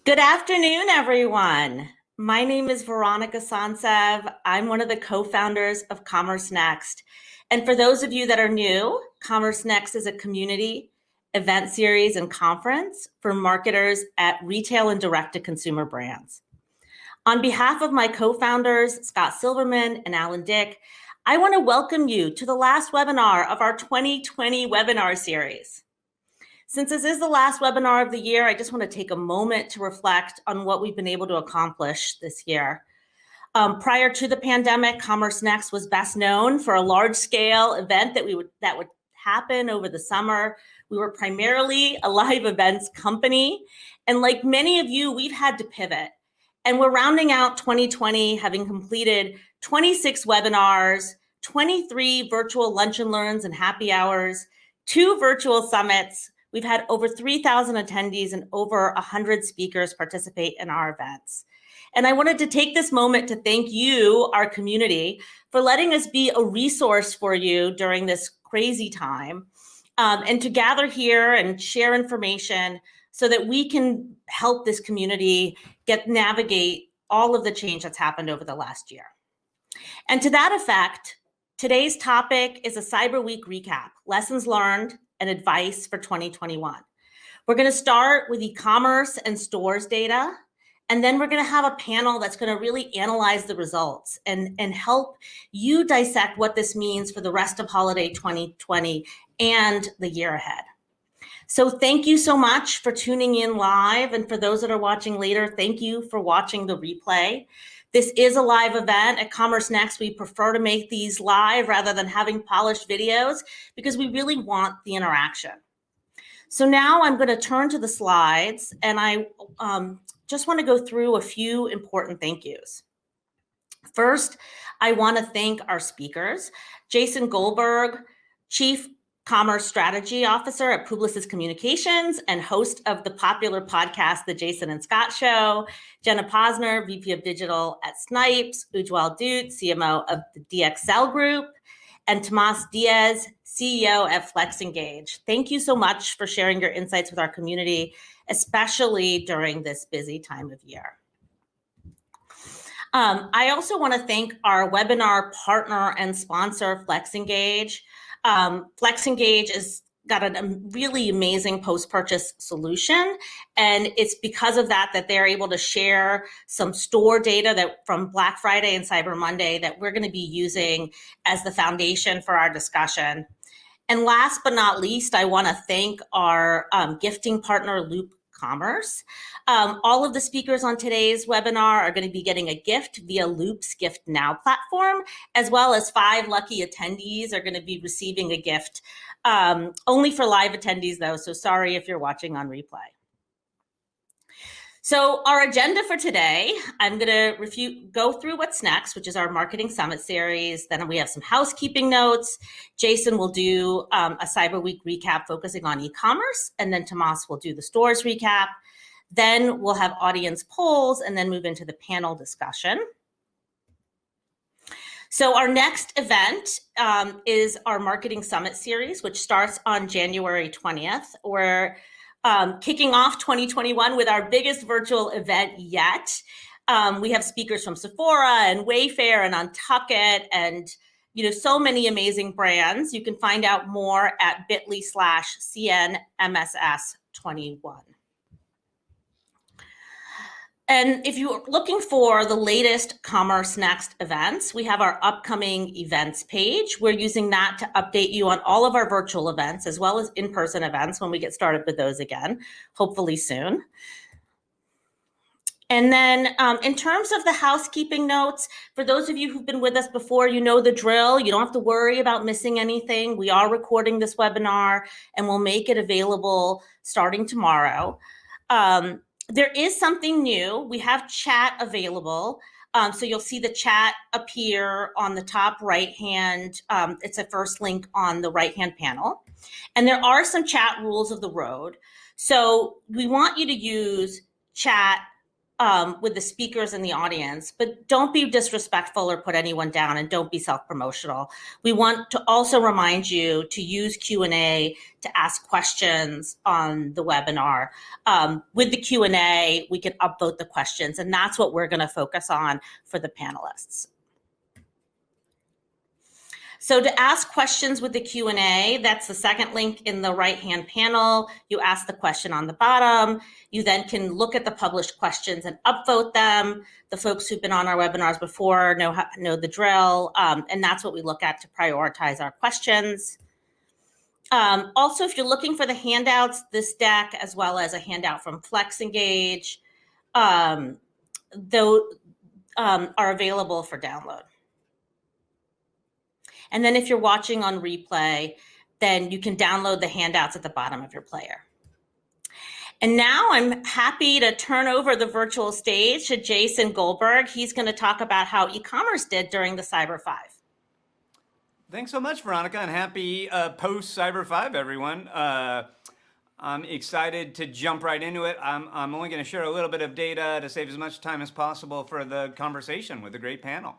Good afternoon, everyone. My name is Veronika Sonsev. I'm one of the co-founders of CommerceNext. And for those of you that are new, CommerceNext is a community, event series, and conference for marketers at retail and direct-to-consumer brands. On behalf of my co-founders, Scott Silverman and Alan Dick, I want to welcome you to the last webinar of our 2020 webinar series. Since this is the last webinar of the year, I just want to take a moment to reflect on what we've been able to accomplish this year. Prior to the pandemic, CommerceNext was best known for a large-scale event that would happen over the summer. We were primarily a live events company, and like many of you, we've had to pivot. And we're rounding out 2020, having completed 26 webinars, 23 virtual lunch and learns and happy hours, 2 virtual summits. We've had over 3,000 attendees and over 100 speakers participate in our events. And I wanted to take this moment to thank you, our community, for letting us be a resource for you during this crazy time, and to gather here and share information so that we can help this community navigate all of the change that's happened over the last year. And to that effect, today's topic is a Cyber Week recap, lessons learned, and advice for 2021. We're going to start with e-commerce and stores data, and then we're going to have a panel that's going to really analyze the results and help you dissect what this means for the rest of holiday 2020 and the year ahead. So thank you so much for tuning in live, and for those that are watching later, thank you for watching the replay. This is a live event. At CommerceNext, we prefer to make these live rather than having polished videos because we really want the interaction. So now I'm going to turn to the slides, and I just want to go through a few important thank yous. First, I want to thank our speakers, Jason Goldberg, Chief Commerce Strategy Officer at Publicis Communications and host of the popular podcast, The Jason and Scott Show, Jenna Posner, VP of Digital at SNIPES, Ujjwal Dhoot, CMO of the DXL Group, and Tomas Diaz, CEO at FlexEngage. Thank you so much for sharing your insights with our community, especially during this busy time of year. I also want to thank our webinar partner and sponsor, FlexEngage. FlexEngage has got a really amazing post-purchase solution, and it's because of that they're able to share some store data that from Black Friday and Cyber Monday that we're going to be using as the foundation for our discussion. And last but not least, I want to thank our gifting partner, Loop Commerce. All of the speakers on today's webinar are going to be getting a gift via Loop's Gift Now platform, as well as 5 lucky attendees are going to be receiving a gift, only for live attendees though, so sorry if you're watching on replay. So our agenda for today, I'm going to go through what's next, which is our Marketing Summit series. Then we have some housekeeping notes. Jason will do a Cyber Week recap focusing on e-commerce, and then Tomas will do the stores recap. Then we'll have audience polls and then move into the panel discussion. So our next event is our Marketing Summit series, which starts on January 20th. We're kicking off 2021 with our biggest virtual event yet. We have speakers from Sephora and Wayfair and Untuckit and so many amazing brands. You can find out more at bit.ly/CNMSS21. And if you're looking for the latest CommerceNext events, we have our upcoming events page. We're using that to update you on all of our virtual events as well as in-person events when we get started with those again, hopefully soon. And then in terms of the housekeeping notes, for those of you who've been with us before, you know the drill. You don't have to worry about missing anything. We are recording this webinar and we'll make it available starting tomorrow. There is something new. We have chat available. So you'll see the chat appear on the top right-hand. It's a first link on the right-hand panel. And there are some chat rules of the road. So we want you to use chat with the speakers in the audience, but don't be disrespectful or put anyone down, and don't be self-promotional. We want to also remind you to use Q&A to ask questions on the webinar. With the Q&A, we can upvote the questions, and that's what we're going to focus on for the panelists. So to ask questions with the Q&A, that's the second link in the right-hand panel. You ask the question on the bottom. You then can look at the published questions and upvote them. The folks who've been on our webinars before know the drill, and that's what we look at to prioritize our questions. Also, if you're looking for the handouts, this deck, as well as a handout from FlexEngage, are available for download. And then if you're watching on replay, then you can download the handouts at the bottom of your player. And now I'm happy to turn over the virtual stage to Jason Goldberg. He's going to talk about how e-commerce did during the Cyber 5. Thanks so much, Veronika, and happy post-Cyber 5, everyone. I'm excited to jump right into it. I'm only going to share a little bit of data to save as much time as possible for the conversation with a great panel.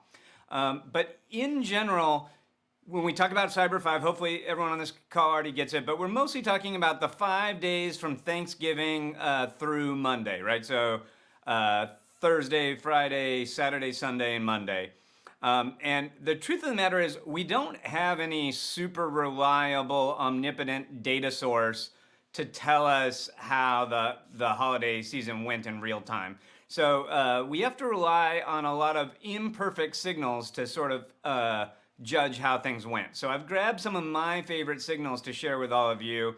But in general, when we talk about Cyber 5, hopefully everyone on this call already gets it, but we're mostly talking about the 5 days from Thanksgiving through Monday, right? So Thursday, Friday, Saturday, Sunday, and Monday. And the truth of the matter is we don't have any super reliable, omnipotent data source to tell us how the holiday season went in real time. So we have to rely on a lot of imperfect signals to sort of judge how things went. So I've grabbed some of my favorite signals to share with all of you.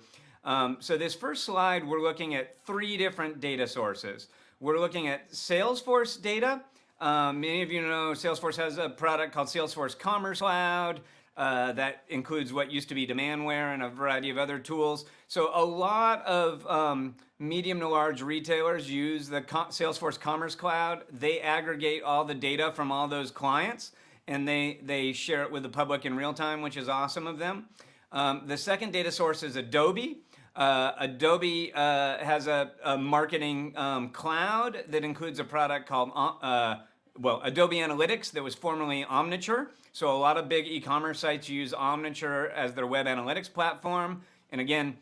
So this first slide, we're looking at 3 different data sources. We're looking at Salesforce data. Many of you know Salesforce has a product called Salesforce Commerce Cloud that includes what used to be Demandware and a variety of other tools. So a lot of medium to large retailers use the Salesforce Commerce Cloud. They aggregate all the data from all those clients, and they share it with the public in real time, which is awesome of them. The second data source is Adobe. Adobe has a marketing cloud that includes a product called Adobe Analytics that was formerly Omniture. So a lot of big e-commerce sites use Omniture as their web analytics platform. And again,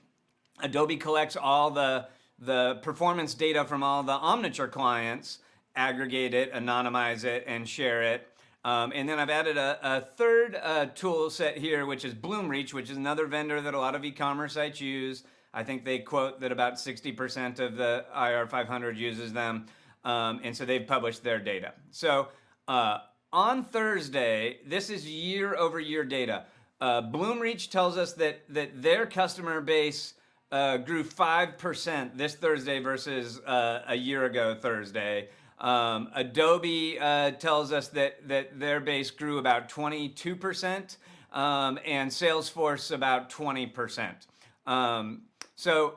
Adobe collects all the performance data from all the Omniture clients, aggregate it, anonymize it, and share it. And then I've added a third tool set here, which is Bloomreach, which is another vendor that a lot of e-commerce sites use. I think they quote that about 60% of the IR 500 uses them. And so they've published their data. So on Thursday, this is year-over-year data. Bloomreach tells us that their customer base grew 5% this Thursday versus a year ago Thursday. Adobe tells us that their base grew about 22%, and Salesforce about 20%. So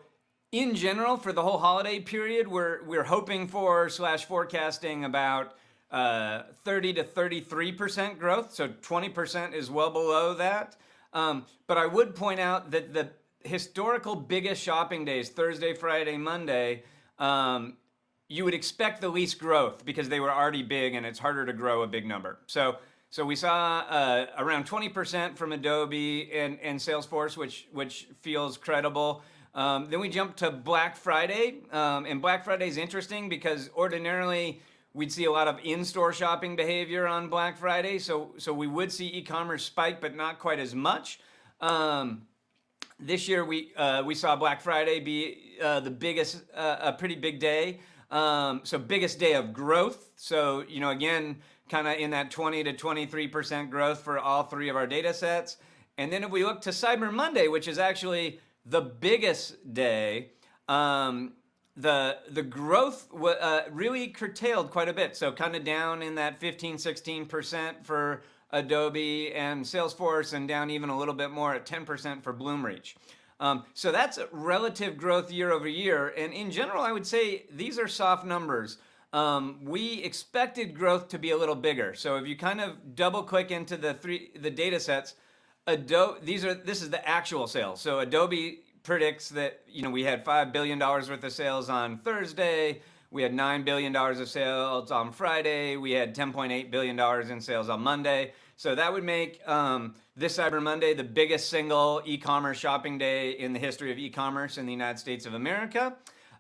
in general, for the whole holiday period, we're hoping for / forecasting about 30 to 33% growth. So 20% is well below that. But I would point out that the historical biggest shopping days, Thursday, Friday, Monday, you would expect the least growth because they were already big and it's harder to grow a big number. So we saw around 20% from Adobe and Salesforce, which feels credible. Then we jumped to Black Friday, and Black Friday is interesting because ordinarily we'd see a lot of in-store shopping behavior on Black Friday, so we would see e-commerce spike, but not quite as much. This year we saw Black Friday be the biggest, a pretty big day. So biggest day of growth. So, again, kind of in that 20 to 23% growth for all 3 of our data sets. And then if we look to Cyber Monday, which is actually the biggest day, the growth really curtailed quite a bit. So kind of down in that 15, 16% for Adobe and Salesforce, and down even a little bit more at 10% for Bloomreach. So that's relative growth year over year. And in general, I would say these are soft numbers. We expected growth to be a little bigger. So if you kind of double click into the data sets, this is the actual sales. So Adobe predicts that we had $5 billion worth of sales on Thursday. We had $9 billion of sales on Friday. We had $10.8 billion in sales on Monday. So that would make this Cyber Monday the biggest single e-commerce shopping day in the history of e-commerce in the United States of America.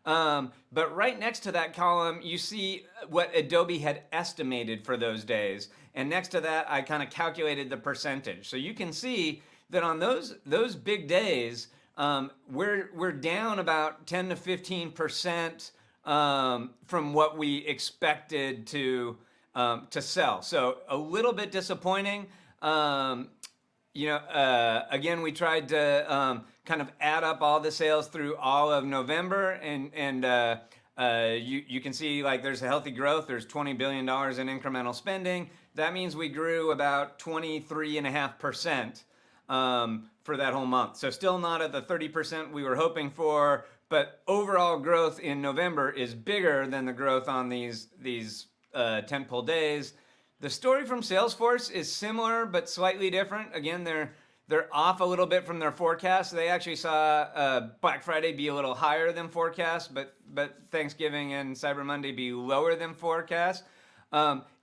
But right next to that column, you see what Adobe had estimated for those days. And next to that, I kind of calculated the percentage. So you can see that on those big days, we're down about 10 to 15% from what we expected to sell. So a little bit disappointing. Again, we tried to kind of add up all the sales through all of November, and you can see like there's a healthy growth. There's $20 billion in incremental spending. That means we grew about 23.5% for that whole month. So still not at the 30% we were hoping for, but overall growth in November is bigger than the growth on these tentpole days. The story from Salesforce is similar but slightly different. Again, they're off a little bit from their forecast. They actually saw Black Friday be a little higher than forecast, but Thanksgiving and Cyber Monday be lower than forecast.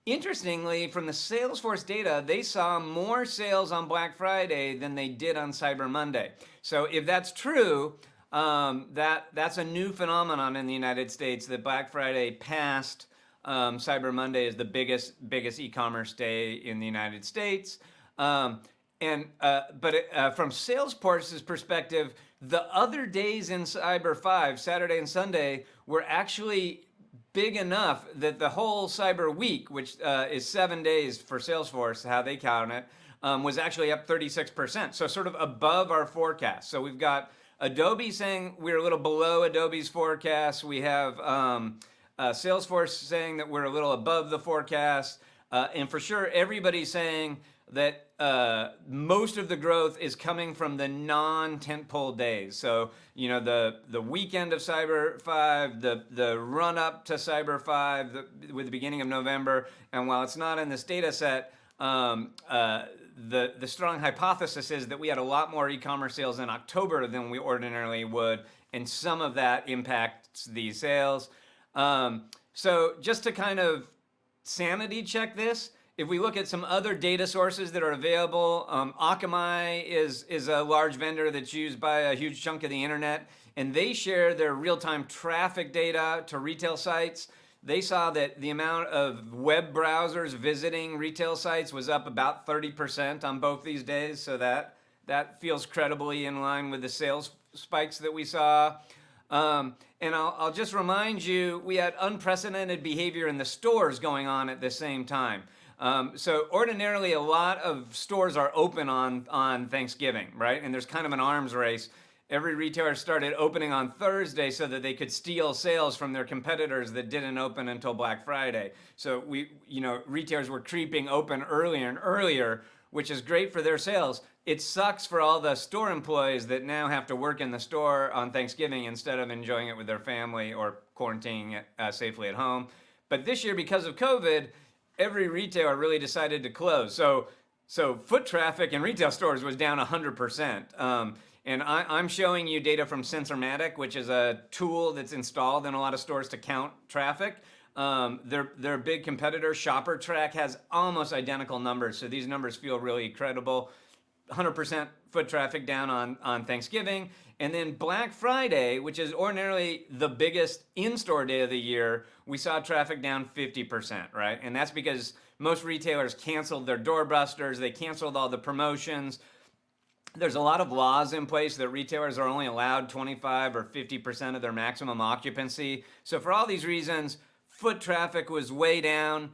Interestingly, from the Salesforce data, they saw more sales on Black Friday than they did on Cyber Monday. So if that's true, that's a new phenomenon in the United States, that Black Friday passed Cyber Monday is the biggest e-commerce day in the United States. But from Salesforce's perspective, the other days in Cyber 5, Saturday and Sunday, were actually big enough that the whole Cyber Week, which is 7 days for Salesforce, how they count it, was actually up 36%. So sort of above our forecast. So we've got Adobe saying we're a little below Adobe's forecast. We have Salesforce saying that we're a little above the forecast. And for sure, everybody's saying that most of the growth is coming from the non-tentpole days. So, the weekend of Cyber 5, the run up to Cyber 5 with the beginning of November. And while it's not in this data set, the strong hypothesis is that we had a lot more e-commerce sales in October than we ordinarily would. And some of that impacts these sales. So just to kind of sanity check this, if we look at some other data sources that are available, Akamai is a large vendor that's used by a huge chunk of the internet, and they share their real-time traffic data to retail sites. They saw that the amount of web browsers visiting retail sites was up about 30% on both these days, so that feels credibly in line with the sales spikes that we saw. And I'll just remind you, we had unprecedented behavior in the stores going on at the same time. So ordinarily, a lot of stores are open on Thanksgiving, right? And there's kind of an arms race. Every retailer started opening on Thursday so that they could steal sales from their competitors that didn't open until Black Friday. So retailers were creeping open earlier and earlier, which is great for their sales. It sucks for all the store employees that now have to work in the store on Thanksgiving instead of enjoying it with their family or quarantining it safely at home. But this year, because of COVID, every retailer really decided to close. So foot traffic in retail stores was down 100%. And I'm showing you data from Sensormatic, which is a tool that's installed in a lot of stores to count traffic. Their big competitor, ShopperTrack, has almost identical numbers. So these numbers feel really credible. 100% foot traffic down on Thanksgiving. And then Black Friday, which is ordinarily the biggest in-store day of the year, we saw traffic down 50%, right? And that's because most retailers canceled their doorbusters. They canceled all the promotions. There's a lot of laws in place that retailers are only allowed 25 or 50% of their maximum occupancy. So for all these reasons, foot traffic was way down.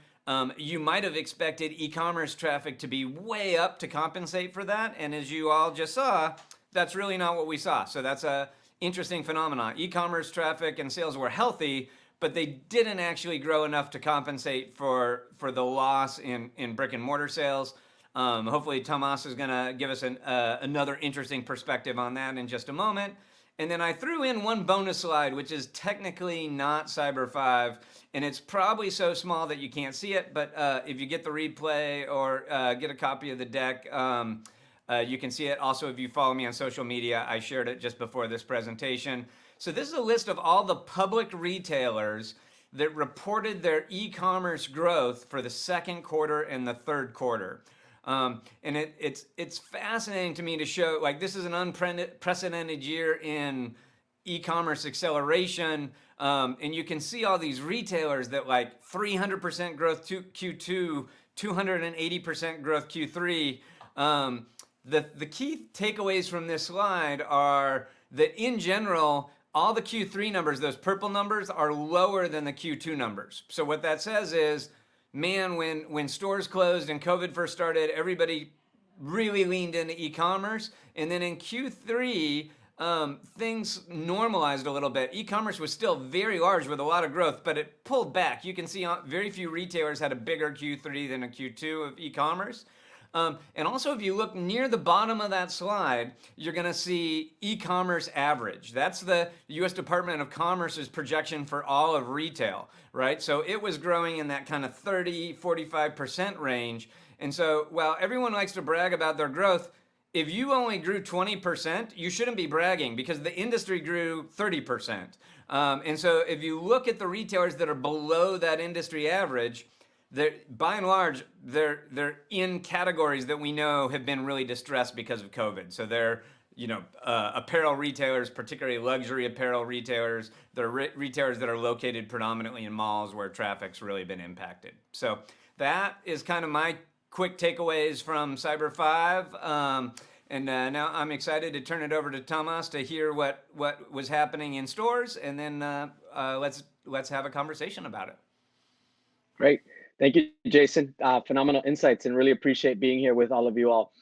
You might have expected e-commerce traffic to be way up to compensate for that. And as you all just saw, that's really not what we saw. So that's a interesting phenomenon. E-commerce traffic and sales were healthy, but they didn't actually grow enough to compensate for the loss in brick and mortar sales. Hopefully Tomas is gonna give us another interesting perspective on that in just a moment. And then I threw in one bonus slide, which is technically not Cyber 5, and it's probably so small that you can't see it, but if you get the replay or get a copy of the deck, you can see it. Also, if you follow me on social media, I shared it just before this presentation. So this is a list of all the public retailers that reported their e-commerce growth for the second quarter and the third quarter. And it's fascinating to me to show, like, this is an unprecedented year in e-commerce acceleration. And you can see all these retailers that like 300% growth to Q2, 280% growth Q3. The key takeaways from this slide are that in general, all the Q3 numbers, those purple numbers, are lower than the Q2 numbers. So what that says is, man, when stores closed and COVID first started, everybody really leaned into e-commerce. And then in Q3, things normalized a little bit. E-commerce was still very large with a lot of growth, but it pulled back. You can see very few retailers had a bigger Q3 than a Q2 of e-commerce. And also, if you look near the bottom of that slide, you're going to see e-commerce average. That's the U.S. Department of Commerce's projection for all of retail, right? So it was growing in that kind of 30-45% range. And so while everyone likes to brag about their growth, if you only grew 20%, you shouldn't be bragging because the industry grew 30%. And so if you look at the retailers that are below that industry average, by and large, they're in categories that we know have been really distressed because of COVID. So they're, apparel retailers, particularly luxury apparel retailers. They're retailers that are located predominantly in malls where traffic's really been impacted. So that is kind of my quick takeaways from Cyber 5. And now I'm excited to turn it over to Tomas to hear what was happening in stores, and then let's have a conversation about it. Great. Thank you, Jason. Phenomenal insights, and really appreciate being here with all of you all.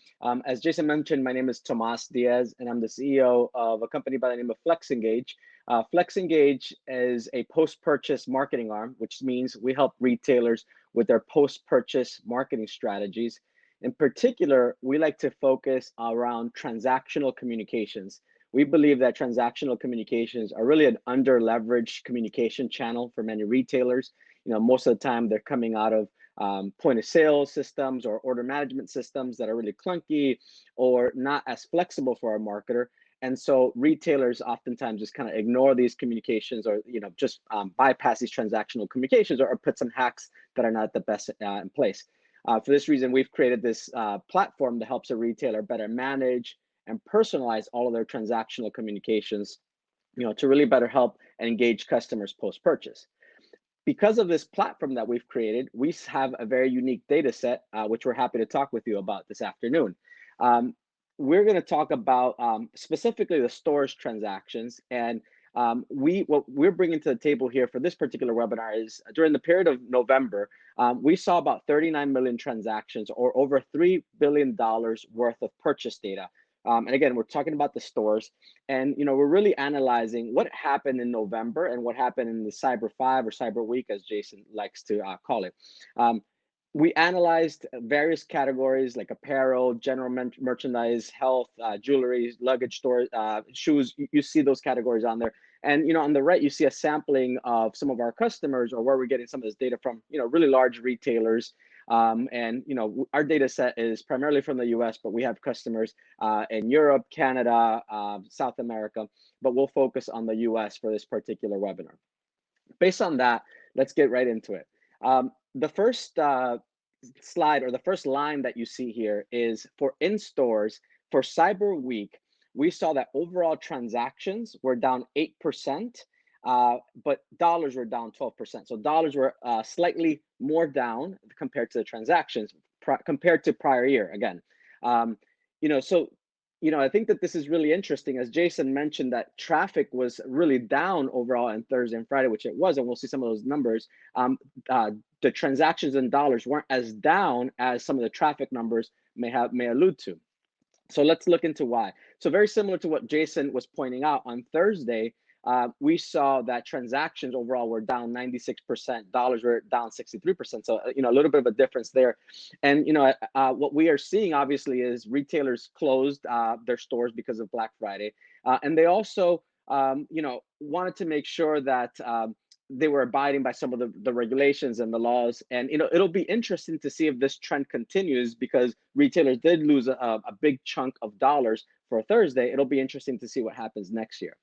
As Jason mentioned, my name is Tomas Diaz, and I'm the CEO of a company by the name of FlexEngage. FlexEngage is a post-purchase marketing arm, which means we help retailers with their post-purchase marketing strategies. In particular, we like to focus around transactional communications. We believe that transactional communications are really an under-leveraged communication channel for many retailers. Most of the time they're coming out of point of sale systems or order management systems that are really clunky or not as flexible for our marketer. And so retailers oftentimes just kind of ignore these communications, or just bypass these transactional communications, or put some hacks that are not the best in place. For this reason, we've created this platform that helps a retailer better manage and personalize all of their transactional communications, to really better help and engage customers post-purchase. Because of this platform that we've created, we have a very unique data set, which we're happy to talk with you about this afternoon. We're going to talk about specifically the stores transactions. And what we're bringing to the table here for this particular webinar is during the period of November, we saw about 39 million transactions, or over $3 billion worth of purchase data. And again, we're talking about the stores, and we're really analyzing what happened in November and what happened in the Cyber 5 or Cyber Week, as Jason likes to call it. We analyzed various categories like apparel, general merchandise, health, jewelry, luggage stores, shoes. You see those categories on there. And on the right, you see a sampling of some of our customers, or where we're getting some of this data from, really large retailers. And our data set is primarily from the US, but we have customers in Europe, Canada, South America, but we'll focus on the US for this particular webinar. Based on that, let's get right into it. The first slide, or the first line that you see here, is for in stores for Cyber Week. We saw that overall transactions were down 8%. But dollars were down 12%. So dollars were slightly more down compared to the transactions compared to prior year again. I think that this is really interesting, as Jason mentioned, that traffic was really down overall on Thursday and Friday, which it was, and we'll see some of those numbers. The transactions in dollars weren't as down as some of the traffic numbers may allude to. So let's look into why. So very similar to what Jason was pointing out, on Thursday, we saw that transactions overall were down 96%, dollars were down 63%. So, a little bit of a difference there. And, what we are seeing obviously is retailers closed their stores because of Black Friday. And they also, wanted to make sure that they were abiding by some of the regulations and the laws. And, it'll be interesting to see if this trend continues, because retailers did lose a big chunk of dollars for Thursday. It'll be interesting to see what happens next year.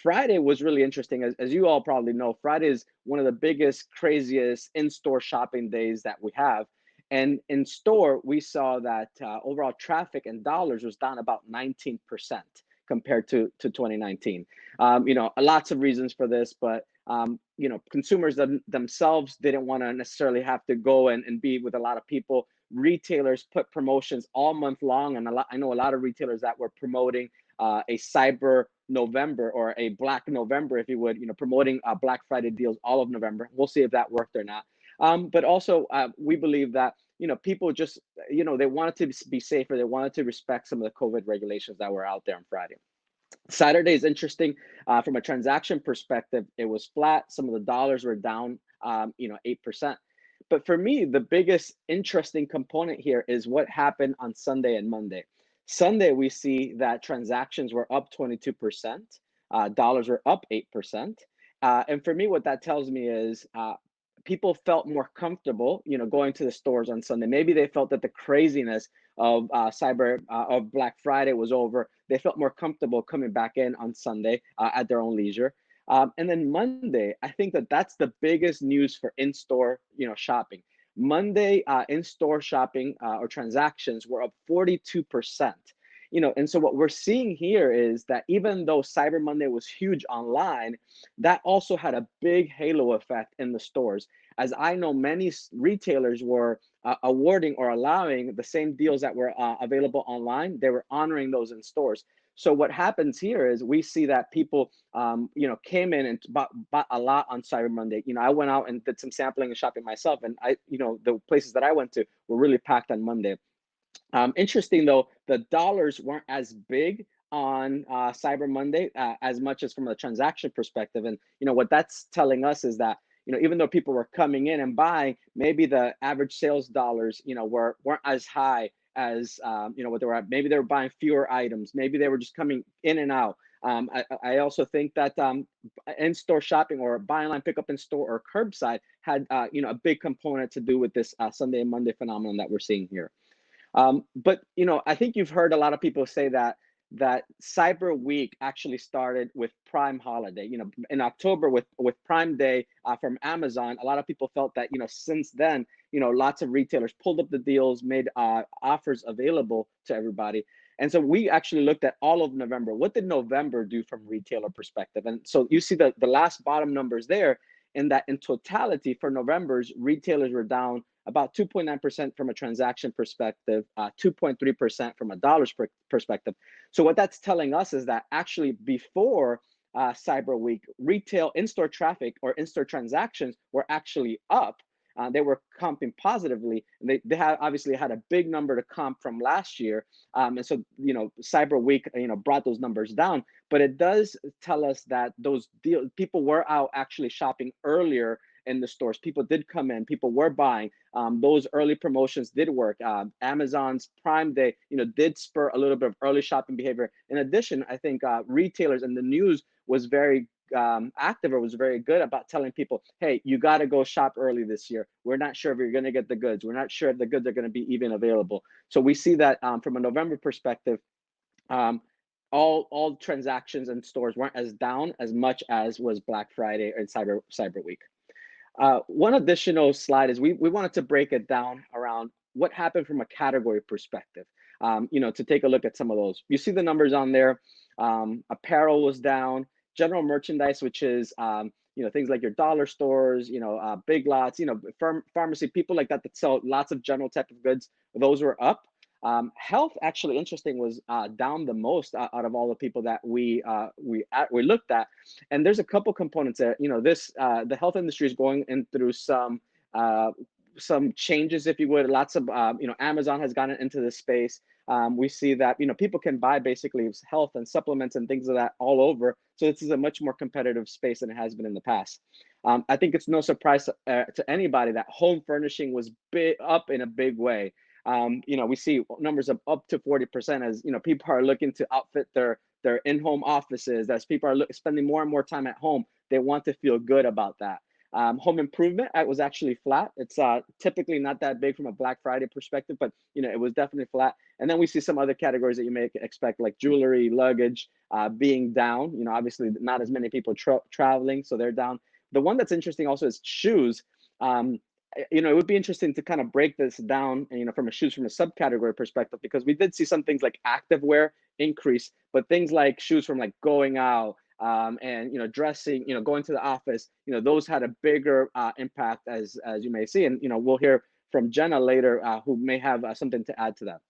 Friday was really interesting. As you all probably know, Friday is one of the biggest, craziest in-store shopping days that we have. And in store, we saw that overall traffic and dollars was down about 19% compared to 2019. Lots of reasons for this, but consumers themselves didn't want to necessarily have to go and be with a lot of people. Retailers put promotions all month long, and I know a lot of retailers that were promoting a Cyber November or a Black November, if you would, promoting Black Friday deals all of November. We'll see if that worked or not. But also, we believe that people just they wanted to be safer. They wanted to respect some of the COVID regulations that were out there on Friday. Saturday is interesting from a transaction perspective. It was flat. Some of the dollars were down, 8%. But for me, the biggest interesting component here is what happened on Sunday and Monday. Sunday, we see that transactions were up 22%, dollars were up 8%. And for me, what that tells me is people felt more comfortable, going to the stores on Sunday. Maybe they felt that the craziness of of Black Friday was over. They felt more comfortable coming back in on Sunday at their own leisure. And then Monday, I think that that's the biggest news for in-store, shopping. Monday in-store shopping or transactions were up 42%. And so what we're seeing here is that even though Cyber Monday was huge online, that also had a big halo effect in the stores. As I know, many retailers were awarding or allowing the same deals that were available online. They were honoring those in stores. So what happens here is we see that people, came in and bought a lot on Cyber Monday. I went out and did some sampling and shopping myself, and the places that I went to were really packed on Monday. Interesting though, the dollars weren't as big on Cyber Monday as much as from a transaction perspective. And what that's telling us is that even though people were coming in and buying, maybe the average sales dollars weren't as high as what they were at. Maybe they were buying fewer items. Maybe they were just coming in and out. I also think that in-store shopping or buy online, pick up in store or curbside had a big component to do with this Sunday and Monday phenomenon that we're seeing here. But I think you've heard a lot of people say that Cyber Week actually started with Prime Holiday. In October with Prime Day from Amazon, a lot of people felt that since then lots of retailers pulled up the deals, made offers available to everybody. And so we actually looked at all of November. What did November do from retailer perspective? And so you see the last bottom numbers there, in that in totality for November's, retailers were down about 2.9% from a transaction perspective, 2.3% from a dollars perspective. So what that's telling us is that actually before Cyber Week, retail in-store traffic or in-store transactions were actually up. They were comping positively. And they obviously had a big number to comp from last year. And so, Cyber Week, brought those numbers down. But it does tell us that those people were out actually shopping earlier in the stores. People did come in, people were buying. Those early promotions did work. Amazon's Prime Day, did spur a little bit of early shopping behavior. In addition, I think retailers and the news was very active, or was very good about telling people, hey, you got to go shop early this year. We're not sure if you're going to get the goods. We're not sure if the goods are going to be even available. So we see that from a November perspective, all transactions in stores weren't as down as much as was Black Friday and Cyber Week. One additional slide is we wanted to break it down around what happened from a category perspective, to take a look at some of those. You see the numbers on there. Apparel was down. General merchandise, which is things like your dollar stores, big lots, pharmacy, people like that sell lots of general type of goods, those were up. Health, actually interesting, was down the most out of all the people that we looked at. And there's a couple components there. The health industry is going in through some changes, if you would. Lots of Amazon has gotten into this space. We see that people can buy basically health and supplements and things of that all over. So this is a much more competitive space than it has been in the past. I think it's no surprise to anybody that home furnishing was up in a big way. We see numbers of up to 40% as people are looking to outfit their in-home offices. As people are spending more and more time at home, they want to feel good about that. Home improvement was actually flat. It's typically not that big from a Black Friday perspective, but it was definitely flat. And then we see some other categories that you may expect, like jewelry, luggage, being down. Obviously not as many people traveling, so they're down. The one that's interesting also is shoes. It would be interesting to kind of break this down, from a subcategory perspective, because we did see some things like activewear increase, but things like shoes from like going out, and dressing, going to the office, those had a bigger impact, as you may see, and we'll hear from Jenna later, who may have something to add to that.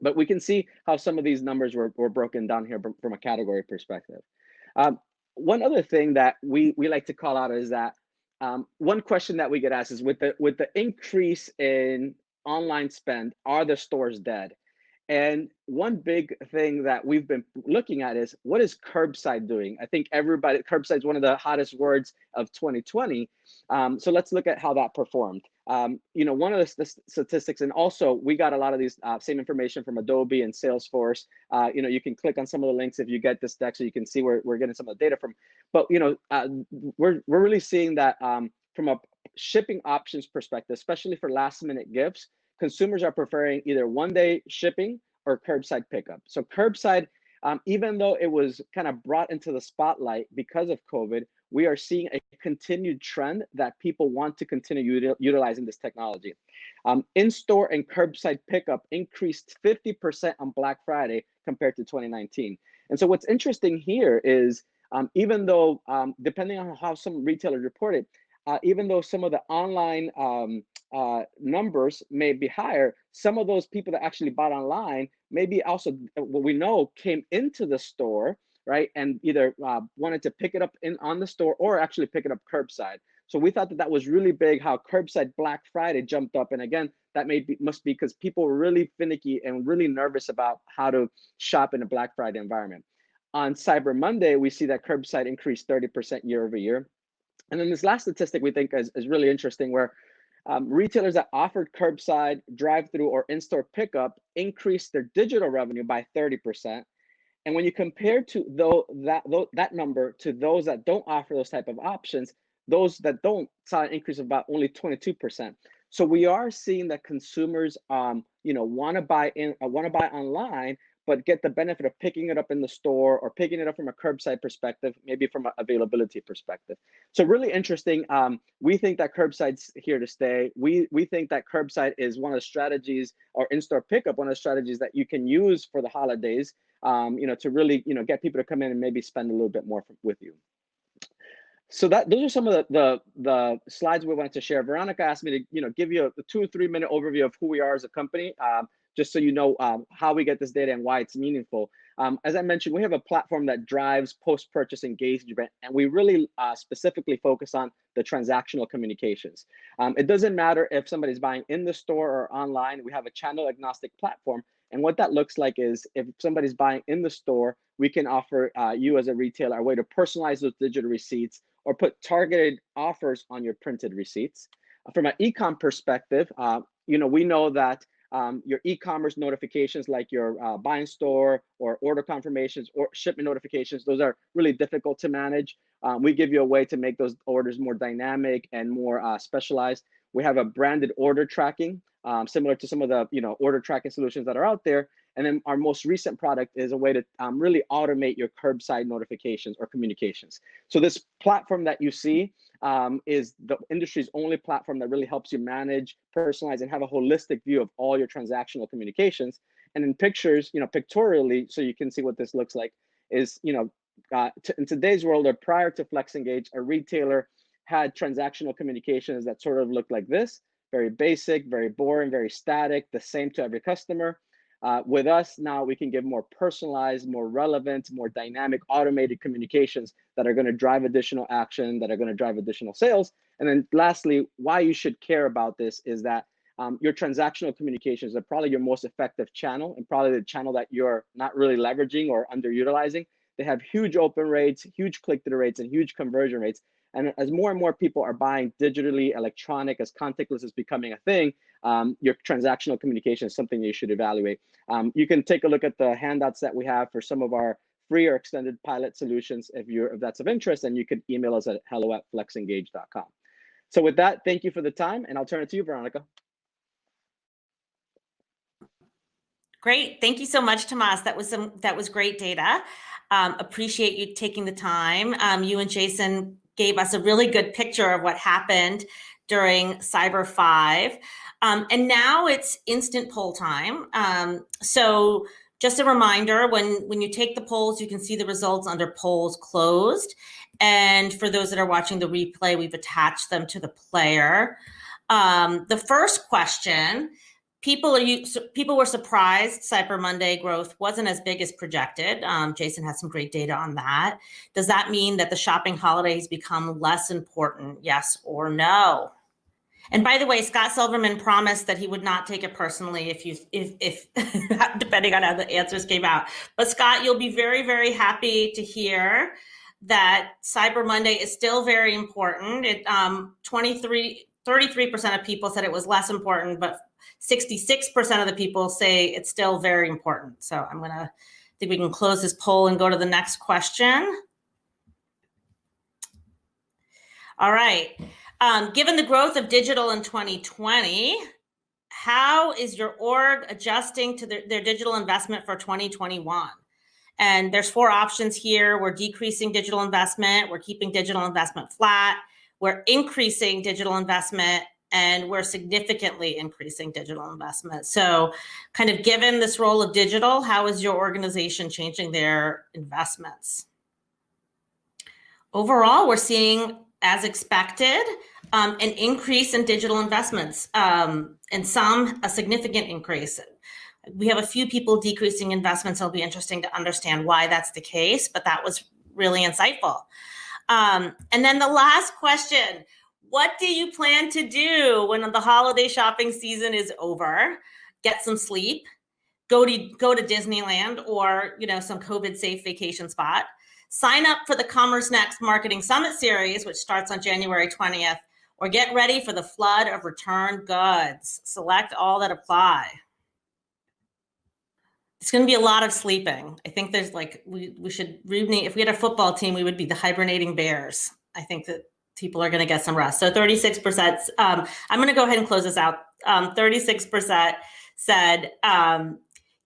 But we can see how some of these numbers were broken down here from a category perspective. One other thing that we like to call out is that one question that we get asked is, with the increase in online spend, are the stores dead? And one big thing that we've been looking at is, what is curbside doing? I think curbside is one of the hottest words of 2020. So let's look at how that performed. One of the statistics, and also we got a lot of these same information from Adobe and Salesforce. You can click on some of the links if you get this deck, so you can see where we're getting some of the data from. But we're really seeing that from a shipping options perspective, especially for last minute gifts, consumers are preferring either one-day shipping or curbside pickup. So curbside, even though it was kind of brought into the spotlight because of COVID, we are seeing a continued trend that people want to continue utilizing this technology. In-store and curbside pickup increased 50% on Black Friday compared to 2019. And so what's interesting here is, even though, depending on how some retailers report it, even though some of the online numbers may be higher, some of those people that actually bought online maybe also, what we know, came into the store, right, and either wanted to pick it up on the store or actually pick it up curbside. So we thought that was really big, how curbside Black Friday jumped up. And again, that must be because people were really finicky and really nervous about how to shop in a Black Friday environment. On Cyber Monday, we see that curbside increased 30% year over year. And then this last statistic we think is really interesting, where retailers that offered curbside, drive-through, or in-store pickup increased their digital revenue by 30%. And when you compare that number to those that don't offer those type of options, those that don't saw an increase of about only 22%. So we are seeing that consumers, want to buy online, but get the benefit of picking it up in the store or picking it up from a curbside perspective, maybe from an availability perspective. So really interesting. We think that curbside's here to stay. We think that curbside is one of the strategies, or in-store pickup, one of the strategies that you can use for the holidays, to really, get people to come in and maybe spend a little bit more with you. So those are some of the slides we wanted to share. Veronika asked me to, give you a 2 or 3 minute overview of who we are as a company, just so you know how we get this data and why it's meaningful. As I mentioned, we have a platform that drives post-purchase engagement, and we really specifically focus on the transactional communications. It doesn't matter if somebody's buying in the store or online. We have a channel agnostic platform. And what that looks like is, if somebody's buying in the store, we can offer you as a retailer a way to personalize those digital receipts or put targeted offers on your printed receipts. From an e-com perspective, we know that your e-commerce notifications, like your buy in store or order confirmations or shipment notifications, those are really difficult to manage. We give you a way to make those orders more dynamic and more specialized. We have a branded order tracking, similar to some of the order tracking solutions that are out there. And then our most recent product is a way to really automate your curbside notifications or communications. So this platform that you see is the industry's only platform that really helps you manage, personalize, and have a holistic view of all your transactional communications. And in pictures, pictorially, so you can see what this looks like, is, in today's world, or prior to FlexEngage, a retailer had transactional communications that sort of looked like this: very basic, very boring, very static, the same to every customer. With us now, we can give more personalized, more relevant, more dynamic, automated communications that are going to drive additional action, that are going to drive additional sales. And then lastly, why you should care about this is that your transactional communications are probably your most effective channel, and probably the channel that you're not really leveraging or underutilizing. They have huge open rates, huge click-through rates, and huge conversion rates. And as more and more people are buying digitally, electronic, as contactless is becoming a thing, your transactional communication is something you should evaluate. You can take a look at the handouts that we have for some of our free or extended pilot solutions if that's of interest, and you can email us at hello@flexengage.com. So with that, thank you for the time, and I'll turn it to you, Veronika. Great. Thank you so much, Tomas. That was great data. Appreciate you taking the time. You and Jason gave us a really good picture of what happened during Cyber 5. And now it's instant poll time. So just a reminder, when you take the polls, you can see the results under polls closed. And for those that are watching the replay, we've attached them to the player. The first question, people were surprised Cyber Monday growth wasn't as big as projected. Jason has some great data on that. Does that mean that the shopping holidays become less important? Yes or no? And by the way, Scott Silverman promised that he would not take it personally if depending on how the answers came out. But Scott, you'll be very, very happy to hear that Cyber Monday is still very important. 33% of people said it was less important, but 66% of the people say it's still very important. So I think we can close this poll and go to the next question. All right. Given the growth of digital in 2020, how is your org adjusting to their digital investment for 2021? And there's 4 options here. We're decreasing digital investment. We're keeping digital investment flat. We're increasing digital investment, and we're significantly increasing digital investment. So kind of given this role of digital, how is your organization changing their investments? Overall, we're seeing, as expected, an increase in digital investments, and a significant increase. We have a few people decreasing investments. It'll be interesting to understand why that's the case, but that was really insightful. And then the last question, what do you plan to do when the holiday shopping season is over? Get some sleep, go to Disneyland or some COVID-safe vacation spot. Sign up for the CommerceNext Marketing Summit Series, which starts on January 20th, or get ready for the flood of return goods. Select all that apply. It's going to be a lot of sleeping. I think there's we should rename, if we had a football team, we would be the hibernating bears. I think that people are going to get some rest. So 36%, I'm going to go ahead and close this out. 36% said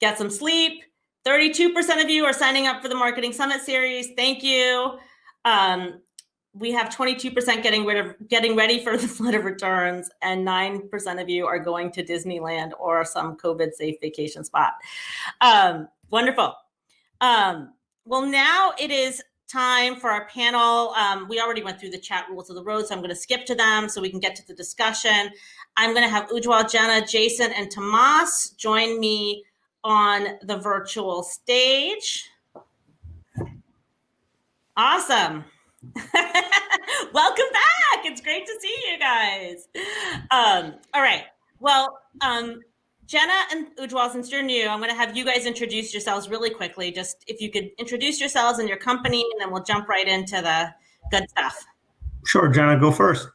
get some sleep. 32% of you are signing up for the Marketing Summit Series. Thank you. We have 22% getting ready for the flood of returns, and 9% of you are going to Disneyland or some COVID-safe vacation spot. Wonderful. Well, now it is time for our panel. We already went through the chat rules of the road, so I'm going to skip to them so we can get to the discussion. I'm going to have Ujjwal, Jenna, Jason, and Tomas join me on the virtual stage. Awesome. Welcome back. It's great to see you guys. All right. Well, Jenna and Ujjwal, since you're new, I'm going to have you guys introduce yourselves really quickly. Just if you could introduce yourselves and your company, and then we'll jump right into the good stuff. Sure, Jenna, go first.